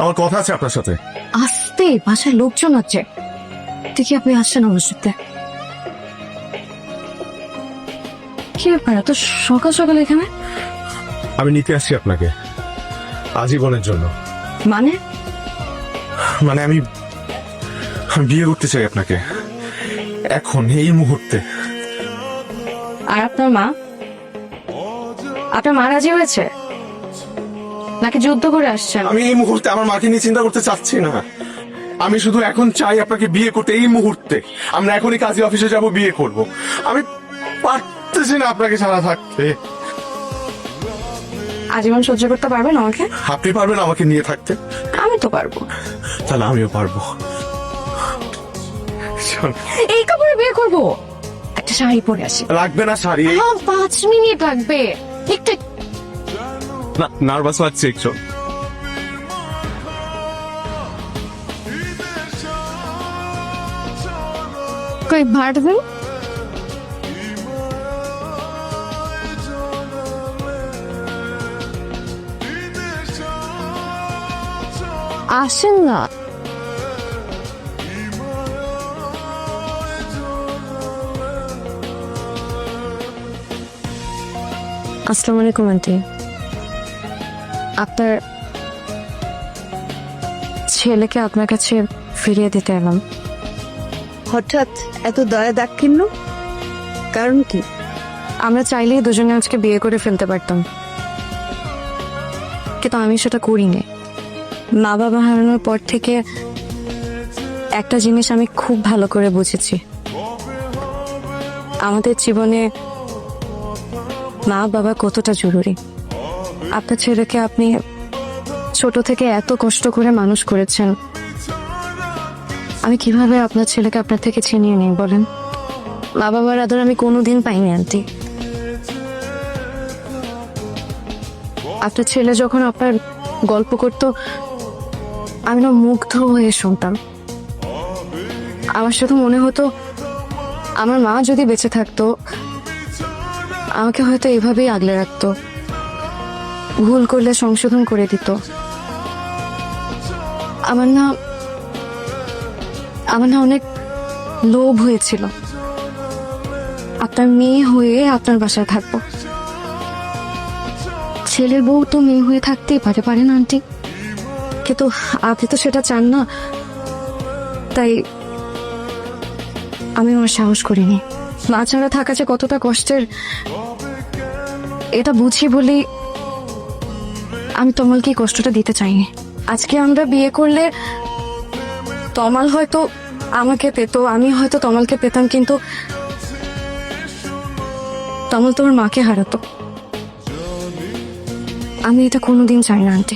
আমার কথা আছে আপনার সাথে। আস্তে, বাসায় লোকজন আছে। দেখি আপনি আসছেন আমার সাথে। কি ব্যাপার এত সকাল সকাল এখানে? আমি নিতে আসছি আপনাকে আজীবনের জন্য। মানে? মানে আমি বিয়ে করতে চাই আপনাকে এখন, এই মুহূর্তে। আর আপনার মা? আপনার মা রাজি হয়েছে নাকি যুদ্ধ করে আসছেন? আমি এই মুহূর্তে আমার মাকে নিয়ে চিন্তা করতে চাচ্ছি না। আমি শুধু এখন চাই আপনাকে বিয়ে করতে, এই মুহূর্তে। আমরা এখনই কাজী অফিসে যাব, বিয়ে করব। আমি পারতেছি না আপনাকে ছাড়া থাকতে। আজীবন সহ্য করতে পারবেন আমাকে? আপনি পারবেন আমাকে নিয়ে থাকতে? আমি তো পারবো। তাহলে আমিও পারবো। চল। এই কাপড়ে বিয়ে করবো? একটা শাড়ি পরে আসি। লাগবে না শাড়ি। 5 মিনিট লাগবে। একটু না, নার্ভাস লাগছে একটু। কই ভাড়া দেন? আসেন না। আসসালামু আলাইকুম আন্টি। আপনার ছেলেকে আপনার কাছে ফিরিয়ে দিতে এলাম। হঠাৎ এত দয়া দাক্ষিণ্য, কারণ কি? আমরা চাইলেই দুজনে আজকে বিয়ে করে ফেলতে পারতাম, কিন্তু আমি সেটা করিনি। মা বাবা হারানোর পর থেকে একটা জিনিস আমি খুব ভালো করে বুঝেছি, আমাদের জীবনে মা বাবা কতটা জরুরি। আপনার ছেলেকে আপনি ছোট থেকে এত কষ্ট করে মানুষ করেছেন, আমি কিভাবে আপনার ছেলেকে আপনার থেকে ছিনিয়ে নিই বলেন? মা বাবার আদর আমি কোনোদিন পাইনি আন্টি। আপনার ছেলে যখন আপনার গল্প করতো, আমি না মুগ্ধ হয়ে শুনতাম। আমার শুধু মনে হতো আমার মা যদি বেঁচে থাকতো, আমাকে হয়তো এভাবেই আগলে রাখতো, ভুল করলে সংশোধন করে দিত। আমার না অনেক লোভ হয়েছিল আপনার মেয়ে হয়ে আপনার বাসায় থাকবো। ছেলের বউ তো মেয়ে হয়ে থাকতেই পারে না আন্টি, কিন্তু আপনি তো সেটা চান না, তাই আমি আমার সাহস করিনি। মা ছাড়া থাকা যে কতটা কষ্টের এটা বুঝি বলেই আমি তমালকে কষ্টটা দিতে চাইনি। আজকে আমরা বিয়ে করলে তমাল হয়তো আমাকে পেত, আমি হয়তো তমালকে পেতাম, কিন্তু তমাল তোমার মাকে হারাতো। আমি এটা কোনোদিন চাই না আন্টি।